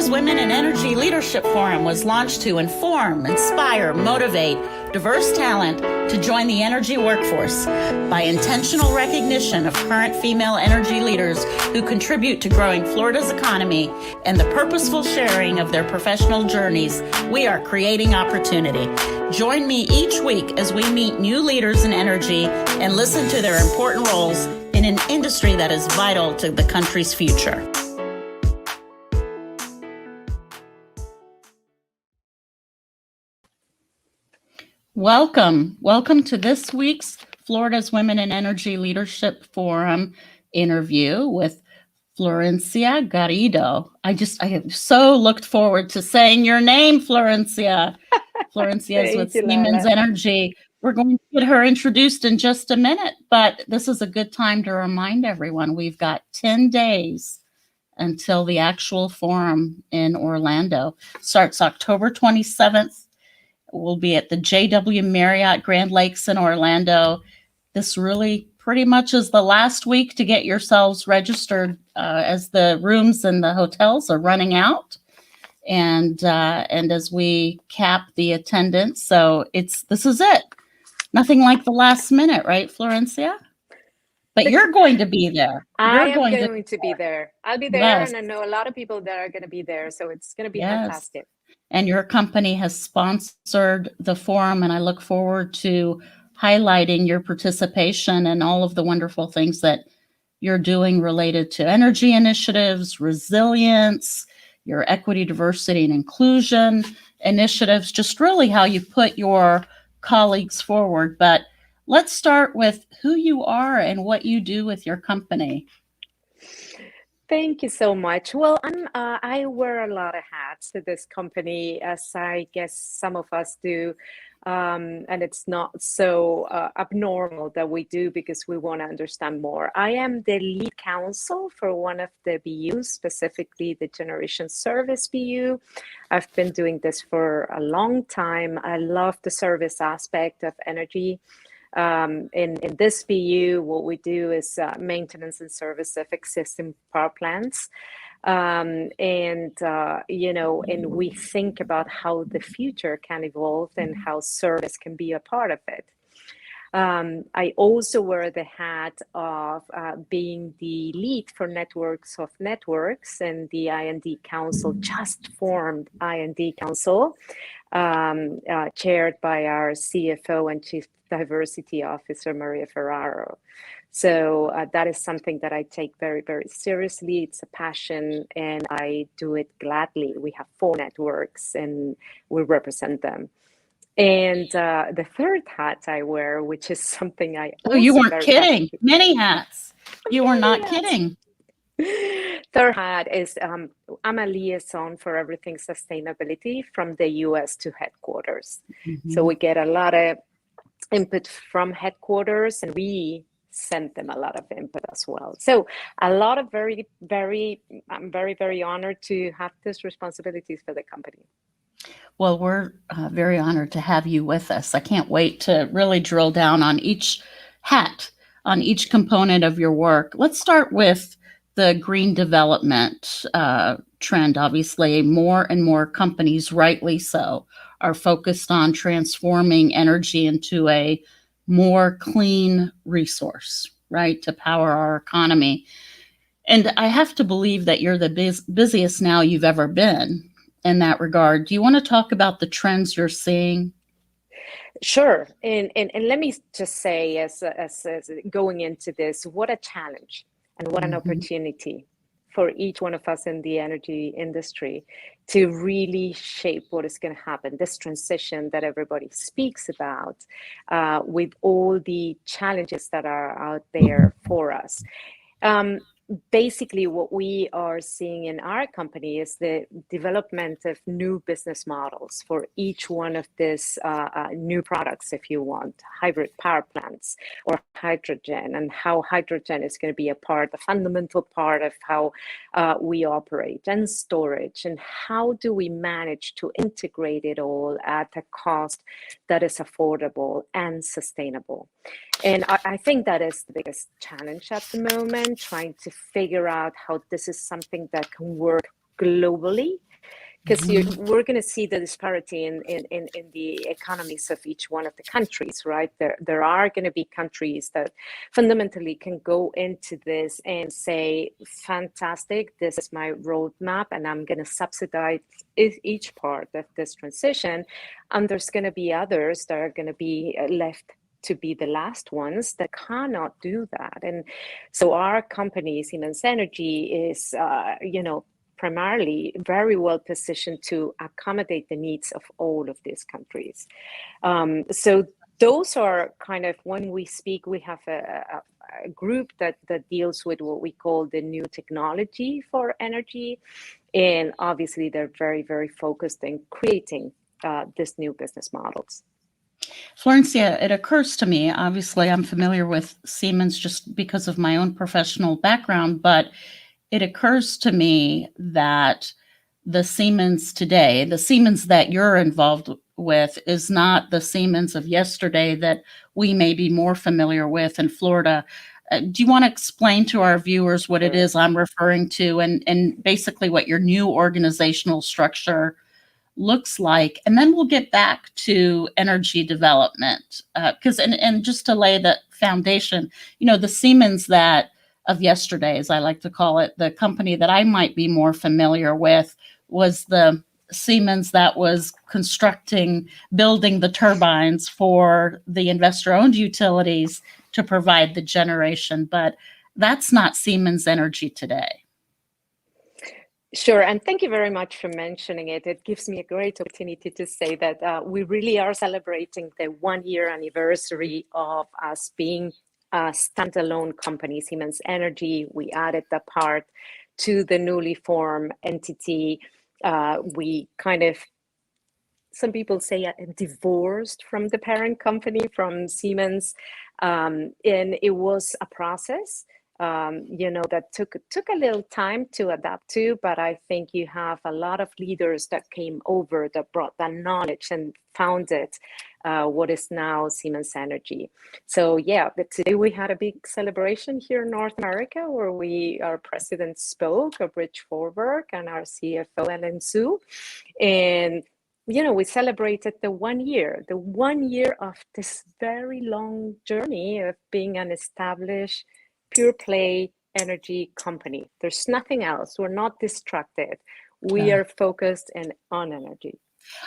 Florida's Women in Energy Leadership Forum was launched to inform, inspire, motivate diverse talent to join the energy workforce by intentional recognition of current female energy leaders who contribute to growing Florida's economy and the purposeful sharing of their professional journeys. We are creating opportunity. Join me each week as we meet new leaders in energy and listen to their important roles in an industry that is vital to the country's future. Welcome to this week's Florida's Women in Energy Leadership Forum interview with Florencia Garrido. I have so looked forward to saying your name, Florencia. Florencia is with Siemens Energy. We're going to get her introduced in just a minute, but this is a good time to remind everyone we've got 10 days until the actual forum in Orlando. Starts October 27th. We'll be at the JW Marriott Grand Lakes in Orlando. This really pretty much is the last week to get yourselves registered as the rooms and the hotels are running out. And as we cap the attendance. So this is it. Nothing like the last minute, right, Florencia? But you're going to be there. I am going to be there. I'll be there, yes. And I know a lot of people that are going to be there. So it's going to be fantastic. And your company has sponsored the forum, and I look forward to highlighting your participation and all of the wonderful things that you're doing related to energy initiatives, resilience, your equity, diversity, and inclusion initiatives, just really how you put your colleagues forward. But let's start with who you are and what you do with your company. Thank you so much. Well, I wear a lot of hats to this company, as I guess some of us do. And it's not so abnormal that we do, because we want to understand more. I am the lead counsel for one of the BUs, specifically the Generation Service BU. I've been doing this for a long time. I love the service aspect of energy. In this BU, what we do is maintenance and service of existing power plants. And we think about how the future can evolve and how service can be a part of it. I also wear the hat of being the lead for Networks of Networks, and the I&D Council, just formed I&D Council, chaired by our CFO and Chief Diversity Officer, Maria Ferraro. So that is something that I take very, very seriously. It's a passion, and I do it gladly. We have 4 networks, and we represent them. And the third hat I wear, which is something I also... Oh, you weren't kidding. Many hats. You were not kidding. Third hat is I'm a liaison for everything sustainability from the US to headquarters. Mm-hmm. So we get a lot of input from headquarters, and we send them a lot of input as well. So a lot of I'm very, very honored to have these responsibilities for the company. Well, we're very honored to have you with us. I can't wait to really drill down on each hat, on each component of your work. Let's start with the green development trend. Obviously, more and more companies, rightly so, are focused on transforming energy into a more clean resource, right, to power our economy. And I have to believe that you're the busiest now you've ever been in that regard. Do you want to talk about the trends you're seeing? Sure. And let me just say, as going into this, what a challenge and what an opportunity for each one of us in the energy industry to really shape what is going to happen, this transition that everybody speaks about, with all the challenges that are out there for us. Basically, what we are seeing in our company is the development of new business models for each one of these new products, if you want, hybrid power plants or hydrogen, and how hydrogen is going to be a fundamental part of how we operate, and storage, and how do we manage to integrate it all at a cost that is affordable and sustainable. And I think that is the biggest challenge at the moment, trying to figure out how this is something that can work globally because we're going to see the disparity in the economies of each one of the countries, right? There are going to be countries that fundamentally can go into this and say, fantastic, this is my roadmap, and I'm going to subsidize each part of this transition. And there's going to be others that are going to be left to be the last ones that cannot do that. And so our company, Siemens Energy, is, primarily very well positioned to accommodate the needs of all of these countries. So those are kind of, when we speak, we have a group that deals with what we call the new technology for energy. And obviously they're very, very focused in creating these new business models. Florencia, it occurs to me, obviously I'm familiar with Siemens just because of my own professional background, but it occurs to me that the Siemens today, the Siemens that you're involved with, is not the Siemens of yesterday that we may be more familiar with in Florida. Do you want to explain to our viewers what it is I'm referring to, and basically what your new organizational structure looks like? And then we'll get back to energy development, because and just to lay the foundation, the Siemens that of yesterday, as I like to call it, the company that I might be more familiar with was the Siemens that was building the turbines for the investor-owned utilities to provide the generation. But that's not Siemens Energy today. Sure, and thank you very much for mentioning it. It gives me a great opportunity to say that we really are celebrating the 1-year anniversary of us being a standalone company, Siemens Energy. We added that part to the newly formed entity. We kind of, some people say, divorced from the parent company, from Siemens, and it was a process. That took a little time to adapt to, but I think you have a lot of leaders that came over that brought that knowledge and founded what is now Siemens Energy. So yeah, but today we had a big celebration here in North America where our president spoke, Rich Forberg, and our CFO, Ellen Su, and we celebrated the 1 year of this very long journey of being an established pure play energy company. There's nothing else. We're not distracted. We are focused on energy.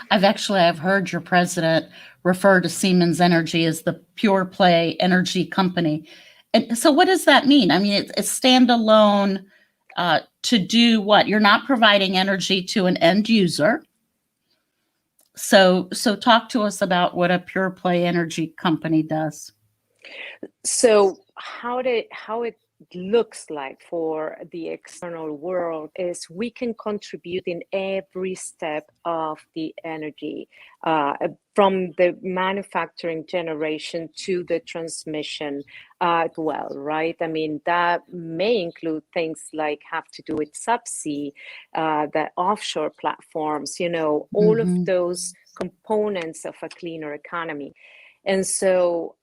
I've heard your president refer to Siemens Energy as the pure play energy company. And so what does that mean? I mean, it's standalone to do what? You're not providing energy to an end user. So talk to us about what a pure play energy company does. So how it looks like for the external world is we can contribute in every step of the energy, from the manufacturing generation to the transmission as well, right? I mean, that may include things like have to do with subsea, the offshore platforms, all of those components of a cleaner economy. And so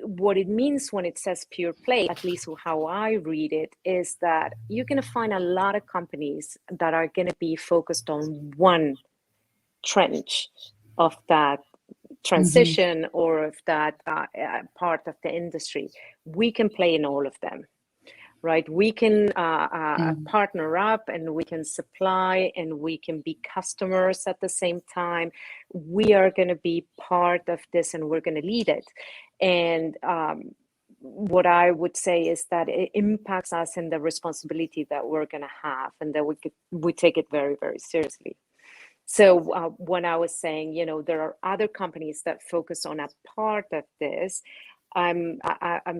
what it means when it says pure play, at least how I read it, is that you're going to find a lot of companies that are going to be focused on one trench of that transition or of that part of the industry. We can play in all of them, right? We can partner up, and we can supply, and we can be customers at the same time. We are going to be part of this, and we're going to lead it. And what I would say is that it impacts us in the responsibility that we're going to have, and that we take it very, very seriously. So when I was saying, there are other companies that focus on a part of this, I'm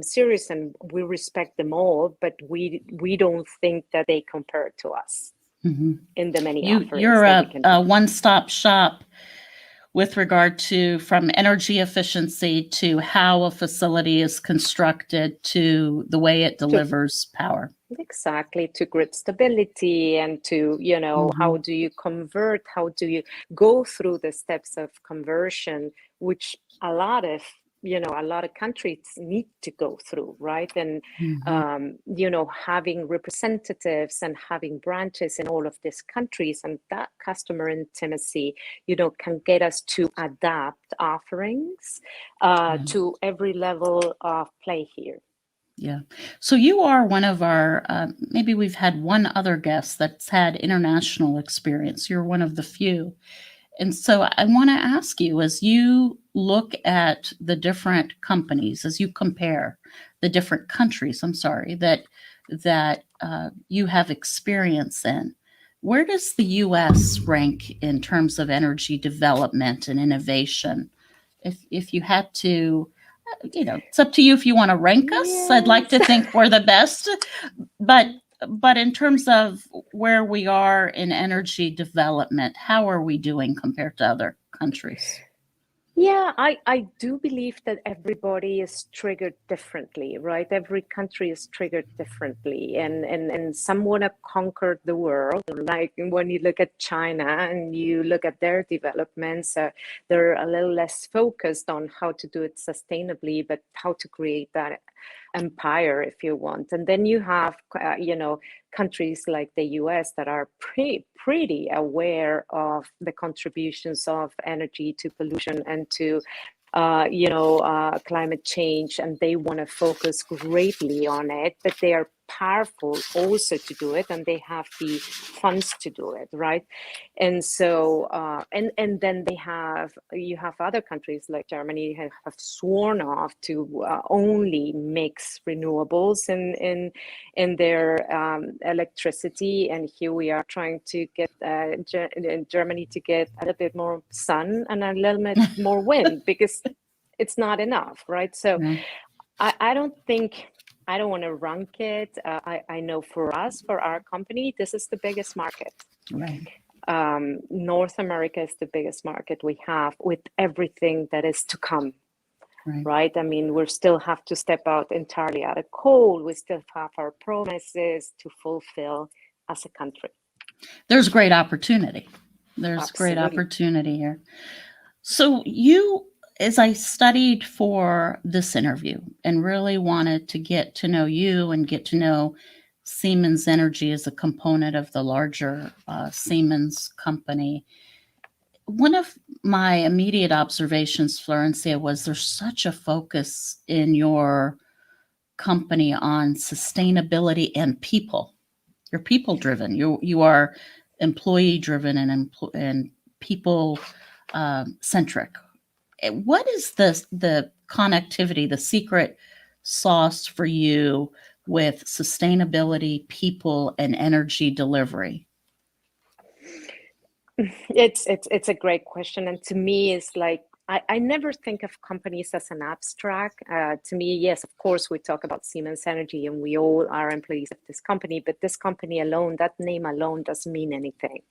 serious, and we respect them all, but we don't think that they compare to us in the many offerings. You're a one-stop shop with regard to from energy efficiency to how a facility is constructed to the way it delivers power. Exactly, to grid stability and to, how do you convert, how do you go through the steps of conversion, which a lot of a lot of countries need to go through, right? And having representatives and having branches in all of these countries, and that customer intimacy, can get us to adapt offerings to every level of play here. Yeah. So you are one of our, maybe we've had one other guest that's had international experience. You're one of the few. And so I want to ask you, as you look at the different companies, as you compare the different countries, that you have experience in, where does the U.S. rank in terms of energy development and innovation? If you had to, it's up to you if you want to rank us. Yes. I'd like to think we're the best, but in terms of where we are in energy development, how are we doing compared to other countries? Yeah, I do believe that everybody is triggered differently, right? Every country is triggered differently, and some want to conquer the world. Like when you look at China and you look at their developments, they're a little less focused on how to do it sustainably, but how to create that empire, if you want. And then you have, countries like the US that are pretty aware of the contributions of energy to pollution and to climate change, and they want to focus greatly on it, but they are powerful also to do it, and they have the funds to do it, right? And so and then you have other countries like Germany have sworn off to only mix renewables in their electricity, and here we are trying to get Germany to get a little bit more sun and a little bit more wind, because it's not enough, right? So I don't want to rank it. I know for us, for our company, this is the biggest market. Right. North America is the biggest market we have, with everything that is to come. Right? I mean, we still have to step out entirely out of coal. We still have our promises to fulfill as a country. There's great opportunity. Great opportunity here. So as I studied for this interview and really wanted to get to know you and get to know Siemens Energy as a component of the larger Siemens company, one of my immediate observations, Florencia, was there's such a focus in your company on sustainability and people. You're people driven. You are employee driven and people centric. What is the connectivity, the secret sauce for you with sustainability, people, and energy delivery? It's a great question, and to me, it's like I never think of companies as an abstract. To me, yes, of course, we talk about Siemens Energy, and we all are employees of this company. But this company alone, that name alone, doesn't mean anything.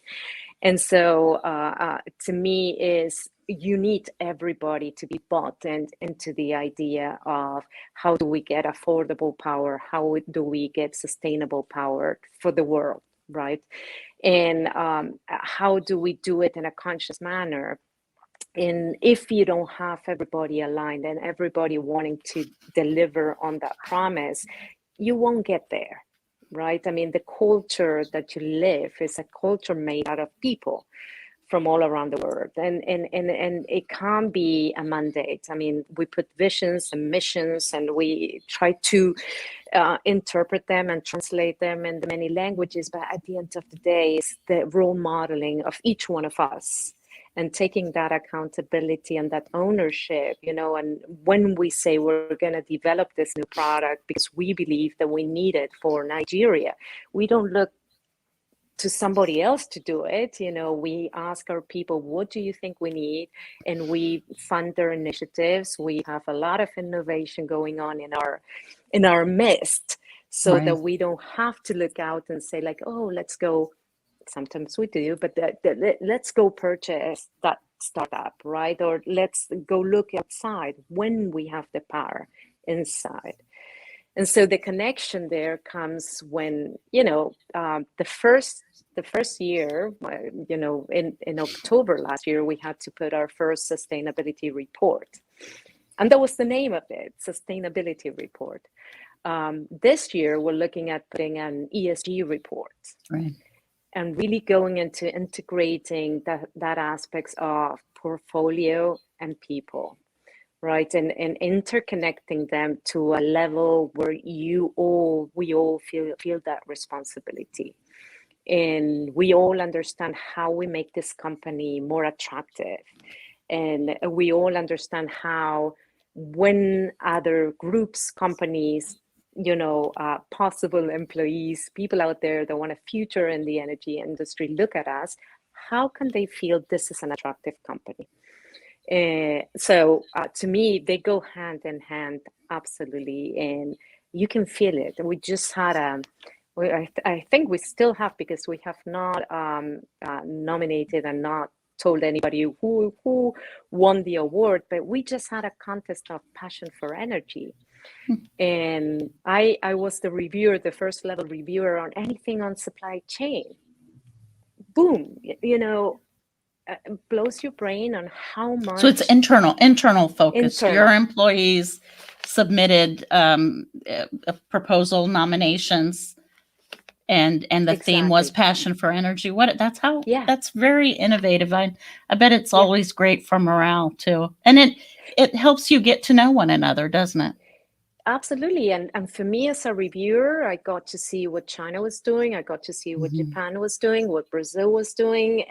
And so, to me, is you need everybody to be bought into the idea of how do we get affordable power, how do we get sustainable power for the world, right? And how do we do it in a conscious manner? And if you don't have everybody aligned and everybody wanting to deliver on that promise, you won't get there, right? I mean, the culture that you live is a culture made out of people from all around the world, and it can't be a mandate. I mean, we put visions and missions, and we try to interpret them and translate them in the many languages, but at the end of the day, it's the role modeling of each one of us and taking that accountability and that ownership, and when we say we're going to develop this new product because we believe that we need it for Nigeria, we don't look to somebody else to do it. We ask our people, what do you think we need? And we fund their initiatives. We have a lot of innovation going on in our midst, so that we don't have to look out and say like, oh, let's go. Sometimes we do, but let's go purchase that startup, right? Or let's go look outside when we have the power inside. And so the connection there comes when, the first year, in October last year, we had to put our first sustainability report. And that was the name of it, Sustainability Report. This year, we're looking at putting an ESG report. Right. And really going into integrating that aspects of portfolio and people, right? And interconnecting them to a level where we all feel that responsibility. And we all understand how we make this company more attractive. And we all understand how when other groups, companies, possible employees, people out there that want a future in the energy industry look at us, how can they feel this is an attractive company? So to me, they go hand in hand, absolutely. And you can feel it. We just had I think we still have, because we have not nominated and not told anybody who won the award, but we just had a contest of passion for energy. And I was the reviewer, the first level reviewer on anything on supply chain. Boom, blows your brain on how much. So it's internal focused. Internal. Your employees submitted proposal nominations, and the theme was passion for energy. That's very innovative. I bet it's always great for morale too. And it helps you get to know one another, doesn't it? Absolutely. And for me as a reviewer, I got to see what China was doing. I got to see what Japan was doing, what Brazil was doing,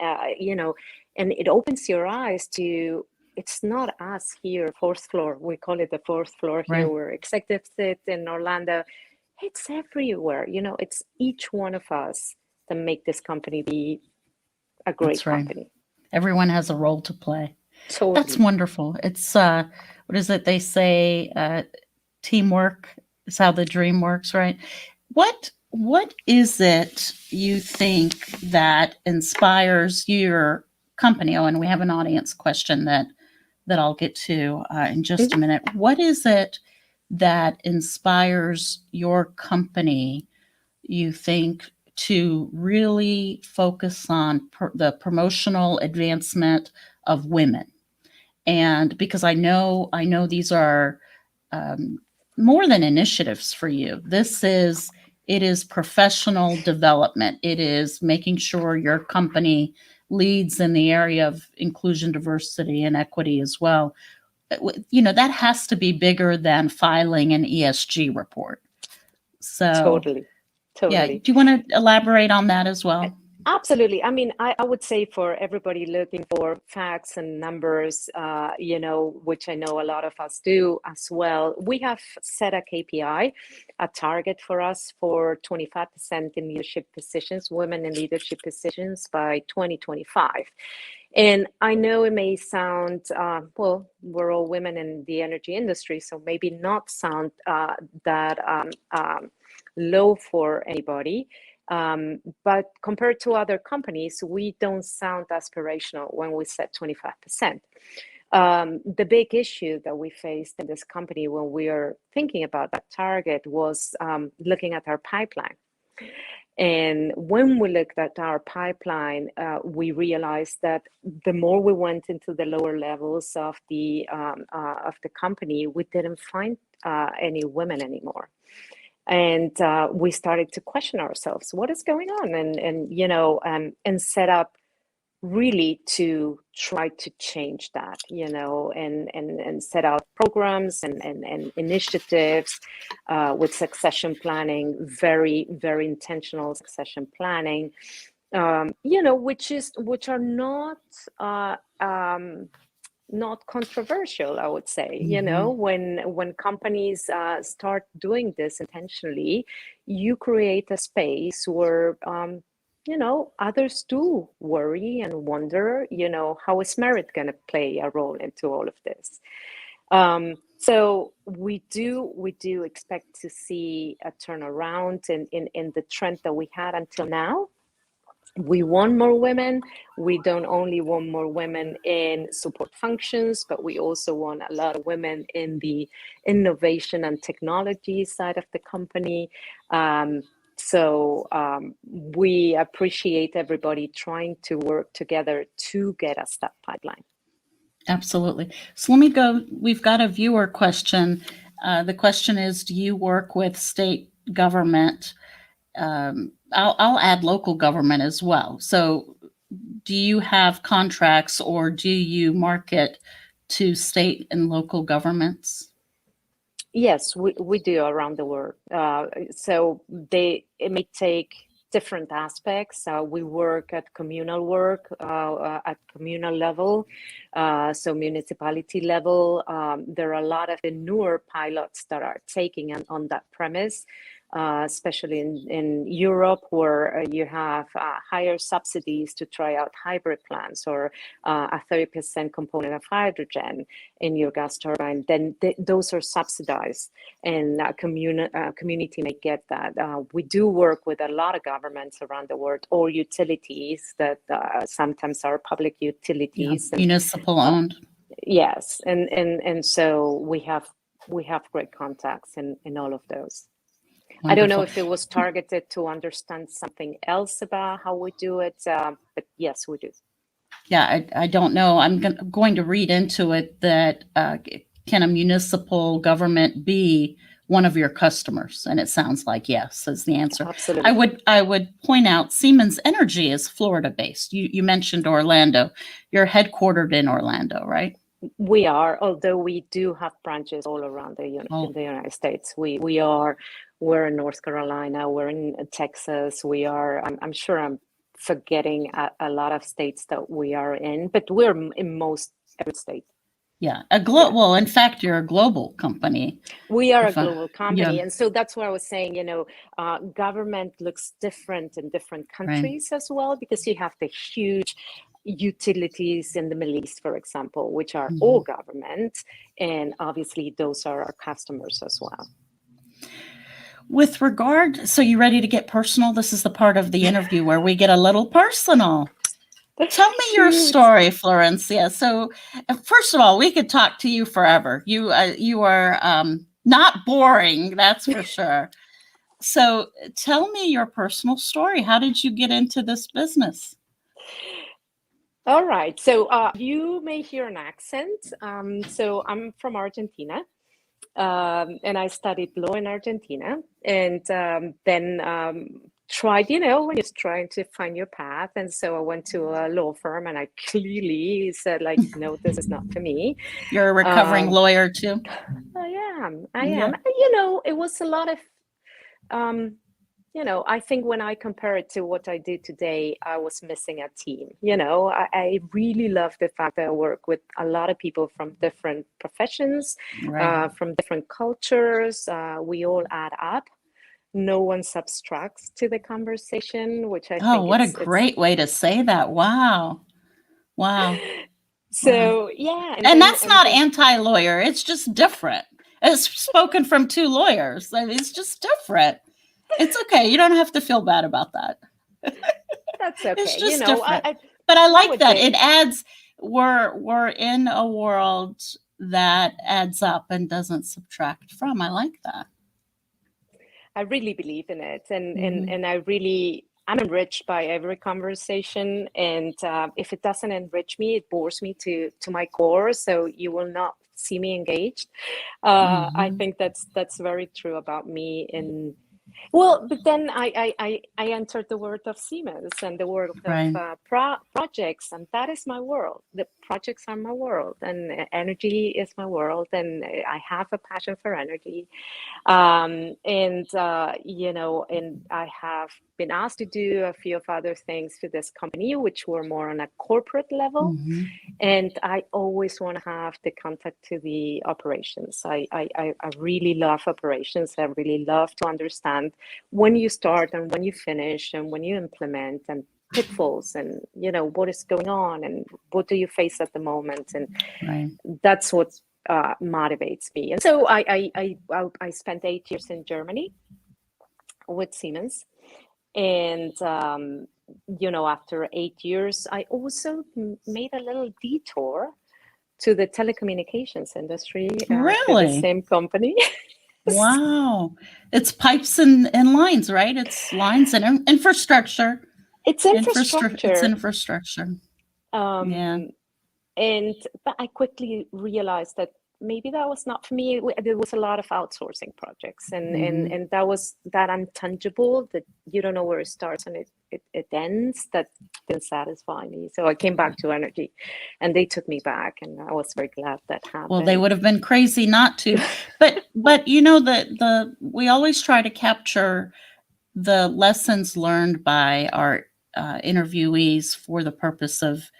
and it opens your eyes to, it's not us here, fourth floor. We call it the fourth floor here, right, where executives sit in Orlando. It's everywhere. It's each one of us that make this company be a great company. Everyone has a role to play. Totally. That's wonderful. It's, what is it they say? Teamwork is how the dream works, right? What is it you think that inspires your company? Oh, and we have an audience question that I'll get to in just a minute. What is it that inspires your company, you think, to really focus on the promotional advancement of women? And because I know these are more than initiatives for you. It is professional development. It is making sure your company leads in the area of inclusion, diversity, and equity as well. That has to be bigger than filing an ESG report. So totally. Yeah. Do you want to elaborate on that as well? Absolutely. I mean, I would say for everybody looking for facts and numbers, which I know a lot of us do as well, we have set a KPI, a target for us for 25% in leadership positions, women in leadership positions by 2025. And I know it may sound, well, we're all women in the energy industry, so maybe not sound that low for anybody. But compared to other companies, we don't sound aspirational when we set 25%. The big issue that we faced in this company when we are thinking about that target was looking at our pipeline. And when we looked at our pipeline, we realized that the more we went into the lower levels of the company, we didn't find any women anymore. And we started to question ourselves, what is going on? And set up really to try to change that, and set out programs and initiatives with succession planning, very, very intentional succession planning, which are not controversial, I would say. When companies start doing this intentionally, you create a space where others do worry and wonder, how is merit going to play a role into all of this? So we do expect to see a turnaround in the trend that we had until now. We want more women. We don't only want more women in support functions, but we also want a lot of women in the innovation and technology side of the company. So we appreciate everybody trying to work together to get us that pipeline. Absolutely. So let me go. We've got a viewer question. The question is, do you work with state government? I'll add local government as well. So do you have contracts or do you market to state and local governments? Yes, we do around the world. So it may take different aspects. We work at communal work at communal level, so municipality level. There are a lot of the newer pilots that are taking on that premise. Especially in Europe, where you have higher subsidies to try out hybrid plants or a 30% component of hydrogen in your gas turbine, then those are subsidized, and community may get that. We do work with a lot of governments around the world, or utilities that sometimes are public utilities. Yeah, municipal owned. Yes, and so we have great contacts in all of those. Wonderful. I don't know if it was targeted to understand something else about how we do it, but yes, we do. Yeah, I don't know. I'm going to read into it that can a municipal government be one of your customers? And it sounds like yes is the answer. Absolutely. I would point out Siemens Energy is Florida based. You mentioned Orlando. You're headquartered in Orlando, right? We are, although we do have branches all around the United States. We're in North Carolina, we're in Texas, I'm sure I'm forgetting a lot of states that we are in, but we're in most every state. Yeah, well, in fact, you're a global company. We are a global company, and so that's what I was saying. Government looks different in different countries as well, because you have the huge utilities in the Middle East, for example, which are all government, and obviously those are our customers as well. With regard, so you ready to get personal? This is the part of the interview where we get a little personal. Tell me your story, Florencia. So, first of all, we could talk to you forever. You are not boring, that's for sure. So, tell me your personal story. How did you get into this business? All right. So, you may hear an accent. So, I'm from Argentina. And I studied law in Argentina, and then tried, when you're trying to find your path. And so I went to a law firm, and I clearly said, like, no, this is not for me. You're a recovering lawyer too? I am. It was a lot of, I think when I compare it to what I do today, I was missing a team. I really love the fact that I work with a lot of people from different professions, from different cultures. We all add up. No one subtracts to the conversation, which I think. Oh, what a great way to say that. Wow. So, yeah. And that's not anti-lawyer. It's just different. It's spoken from two lawyers. It's just different. It's okay. You don't have to feel bad about that. That's okay. It's just different. But I like that. It adds, we're in a world that adds up and doesn't subtract from. I like that. I really believe in it. And I'm enriched by every conversation. And if it doesn't enrich me, it bores me to my core. So you will not see me engaged. I think that's very true about me. But then I entered the world of Siemens and the world of projects, and that is my world. The projects are my world, and energy is my world, and I have a passion for energy. And I have been asked to do a few of other things for this company, which were more on a corporate level. And I always want to have the contact to the operations. I really love operations. I really love to understand when you start and when you finish and when you implement, and pitfalls, and what is going on and what do you face at the moment. And that's what motivates me. And so I spent 8 years in Germany with Siemens, and after 8 years, I also made a little detour to the telecommunications industry. Really? The same company. Wow. It's pipes and lines, right? It's lines and infrastructure. It's infrastructure. It's infrastructure. But I quickly realized that maybe that was not for me. There was a lot of outsourcing projects, and that was that intangible that you don't know where it starts and it ends. That didn't satisfy me. So I came back to energy, and they took me back, and I was very glad that happened. Well, they would have been crazy not to. But you know, the we always try to capture the lessons learned by our interviewees for the purpose of,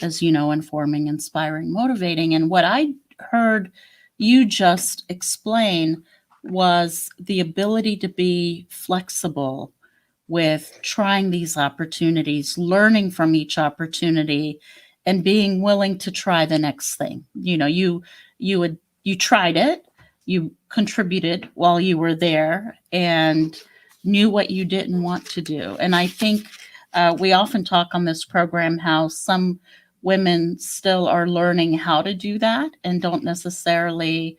as you know, informing, inspiring, motivating. And what I heard you just explain was the ability to be flexible with trying these opportunities, learning from each opportunity, and being willing to try the next thing. You know, you tried it, you contributed while you were there, and knew what you didn't want to do. And I think we often talk on this program how some women still are learning how to do that and don't necessarily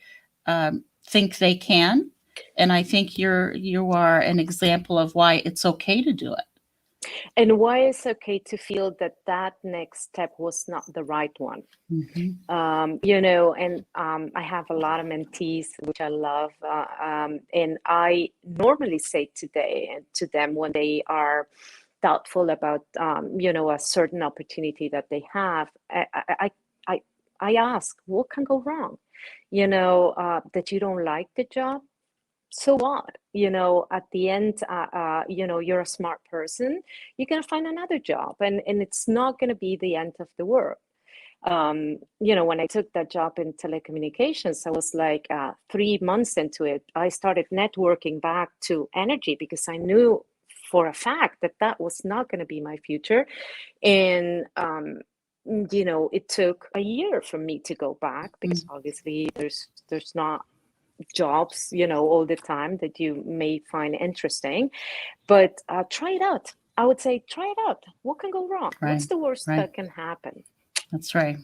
think they can. And I think you are an example of why it's okay to do it. And why it's okay to feel that that next step was not the right one. You know, and I have a lot of mentees, which I love. And I normally say today to them when they are doubtful about, you know, a certain opportunity that they have, I ask, what can go wrong? You know, that you don't like the job, so what? You know, at the end, you know, you're a smart person, you're going to find another job, and it's not going to be the end of the world. You know, when I took that job in telecommunications, I was like 3 months into it, I started networking back to energy because I knew for a fact that that was not going to be my future. And, you know, it took a year for me to go back because obviously there's not jobs, you know, all the time that you may find interesting, but try it out. I would say try it out. What can go wrong? Right, what's the worst right. that can happen? That's right.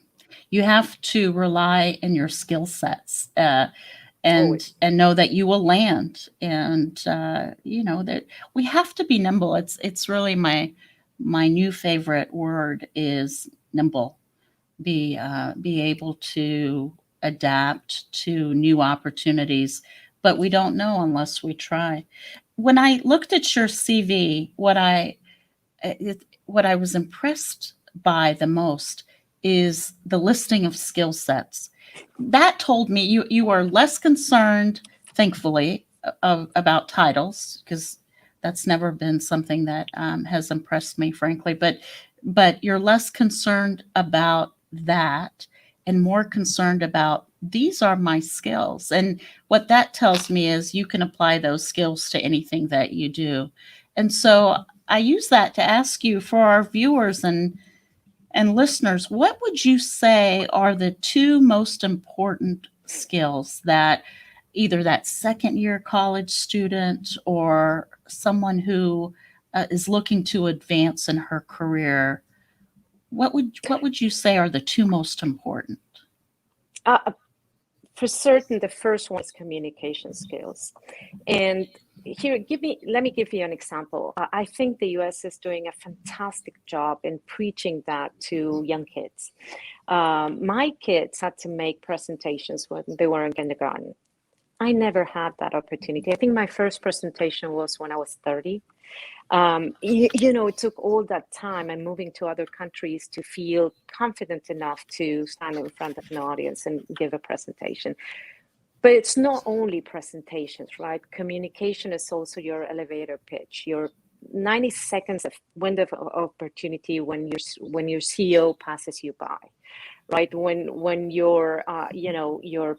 You have to rely on your skill sets and know that you will land. And you know that we have to be nimble. It's really my new favorite word is nimble. Be able to adapt to new opportunities, but we don't know unless we try. When I looked at your CV, what I was impressed by the most is the listing of skill sets. That told me you are less concerned, thankfully, about titles, because that's never been something that has impressed me, frankly. But you're less concerned about that and more concerned about these are my skills. And what that tells me is you can apply those skills to anything that you do. And so I use that to ask you, for our viewers and listeners, what would you say are the two most important skills that either that second year college student or someone who is looking to advance in her career, what would you say are the two most important? For certain, the first one is communication skills. And here, let me give you an example. I think the US is doing a fantastic job in preaching that to young kids. My kids had to make presentations when they were in kindergarten. I never had that opportunity. I think my first presentation was when I was 30. You know, it took all that time and moving to other countries to feel confident enough to stand in front of an audience and give a presentation. But it's not only presentations, right? Communication is also your elevator pitch, your 90 seconds of window of opportunity when your CEO passes you by, right? When your you know, your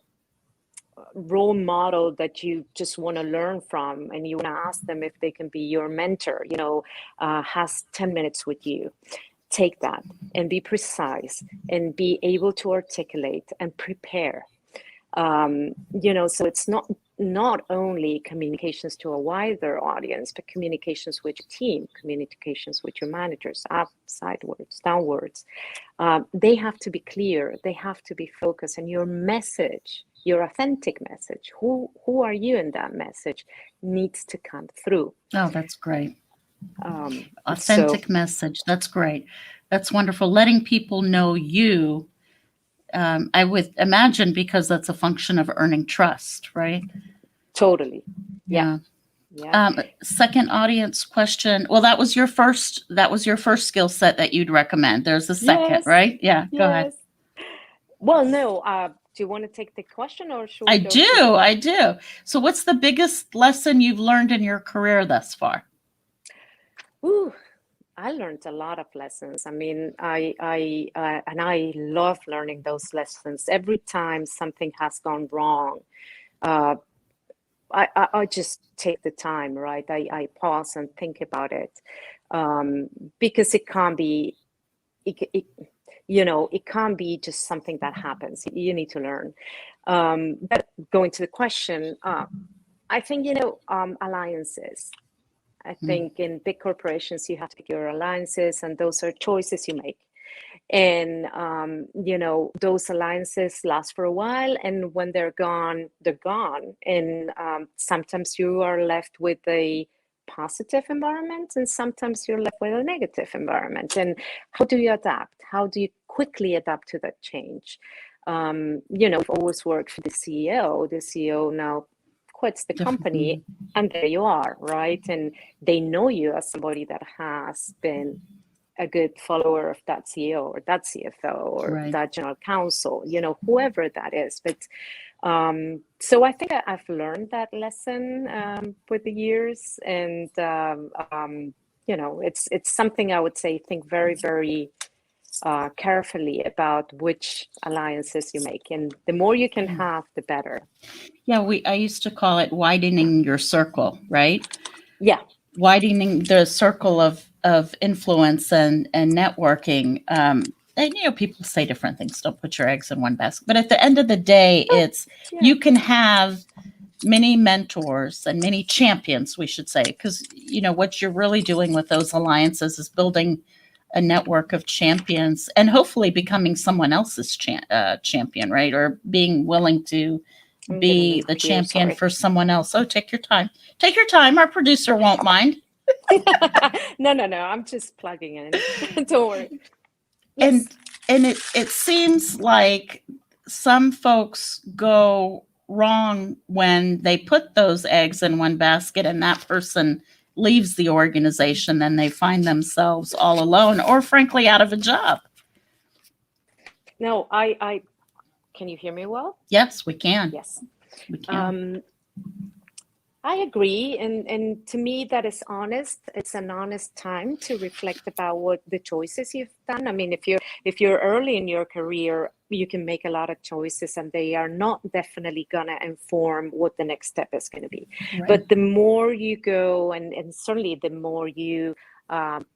role model that you just want to learn from and you want to ask them if they can be your mentor, you know, has 10 minutes with you. Take that and be precise and be able to articulate and prepare. You know, so it's not only communications to a wider audience, but communications with your team, communications with your managers, up, sidewards, downwards. They have to be clear, they have to be focused, and your message, your authentic message, who are you in that message, needs to come through. Oh, that's great. Authentic message. That's great. That's wonderful. Letting people know you I would imagine because that's a function of earning trust, right? Totally. Yeah. Yeah. Second audience question. Well, that was your first skill set that you'd recommend. There's a second, Yes. right? Yeah, go ahead. Yes. Well, no. Do you want to take the question, or should we I go do. to it? I do. So what's the biggest lesson you've learned in your career thus far? Ooh, I learned a lot of lessons. I mean, and I love learning those lessons. Every time something has gone wrong, uh, I just take the time, right? I pause and think about it, because it can't be, it, it can't be just something that happens. You need to learn. But going to the question, I think, alliances. I think in big corporations, you have to pick your alliances, and those are choices you make. And, those alliances last for a while. And when they're gone, they're gone. And sometimes you are left with a positive environment, and sometimes you're left with a negative environment. And how do you adapt? How do you quickly adapt to that change? I've always worked for the CEO. The CEO now quits the company, and there you are, right? And they know you as somebody that has been a good follower of that CEO or that CFO or Right. that general counsel, whoever that is. But so I think I've learned that lesson with the years, and it's something I would say think very, very carefully about which alliances you make, and the more you can have, the better. Yeah, I used to call it widening your circle, right? Yeah. Widening the circle of influence and networking. And people say different things. Don't put your eggs in one basket. But at the end of the day, it's you can have many mentors and many champions, we should say, because what you're really doing with those alliances is building a network of champions and hopefully becoming someone else's champion, right? Or being willing to be the champion for someone else. Oh, take your time. Take your time. Our producer won't mind. No. I'm just plugging in. Don't worry. Yes. And it seems like some folks go wrong when they put those eggs in one basket and that person leaves the organization, then they find themselves all alone or frankly out of a job. No, I can you hear me well? Yes, we can. Yes. We can. I agree, and to me that is honest. It's an honest time to reflect about what the choices you've done. I mean, if you're early in your career, you can make a lot of choices, and they are not definitely gonna inform what the next step is going to be. Right. But the more you go, and certainly the more you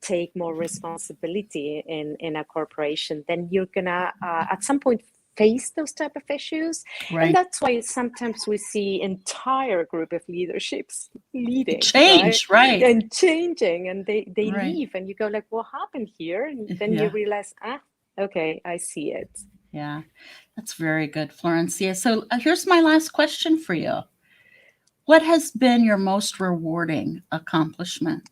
take more responsibility in a corporation, then you're gonna at some point face those type of issues. Right. And that's why sometimes we see entire group of leaderships leading, right? And changing, and they right. leave, and you go like, what happened here? And then you realize, okay, I see it. Yeah, that's very good, Florencia. So here's my last question for you. What has been your most rewarding accomplishment?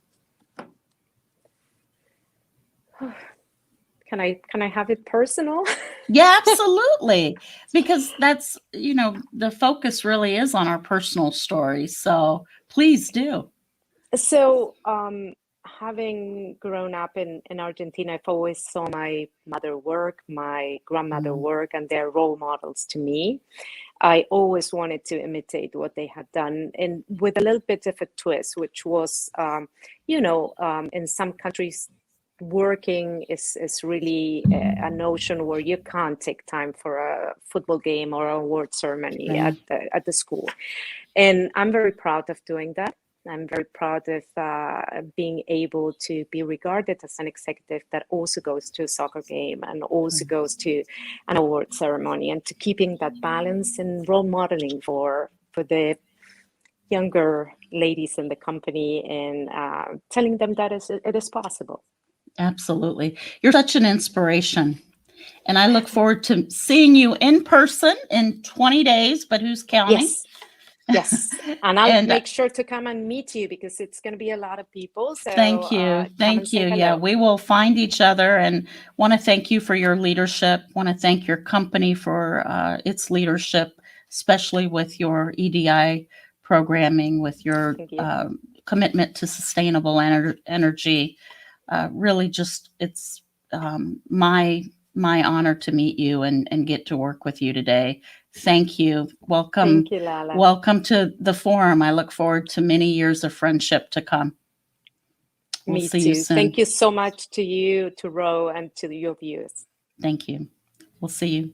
Can I have it personal? Yeah, absolutely. Because that's, the focus really is on our personal stories. So please do. So having grown up in Argentina, I've always saw my mother work, my grandmother work, and they're role models to me. I always wanted to imitate what they had done, and with a little bit of a twist, which was, in some countries, working is really a notion where you can't take time for a football game or a award ceremony right. at the school. And I'm very proud of doing that. I'm very proud of being able to be regarded as an executive that also goes to a soccer game and also goes to an award ceremony, and to keeping that balance and role modeling for the younger ladies in the company, and telling them that it is possible. Absolutely. You're such an inspiration. And I look forward to seeing you in person in 20 days, but who's counting? Yes. Yes, and I'll And make sure to come and meet you because it's going to be a lot of people. So thank you. come and Thank say you. Yeah, hello. we will find each other, and want to thank you for your leadership. Want to thank your company for its leadership, especially with your EDI programming, with your Thank you. commitment to sustainable energy. Really, just it's my honor to meet you and get to work with you today. Thank you. Thank you, Lala. Welcome to the forum. I look forward to many years of friendship to come. We'll Me see you too. soon. Thank you so much to you, to Ro, and to your viewers. Thank you. We'll see you.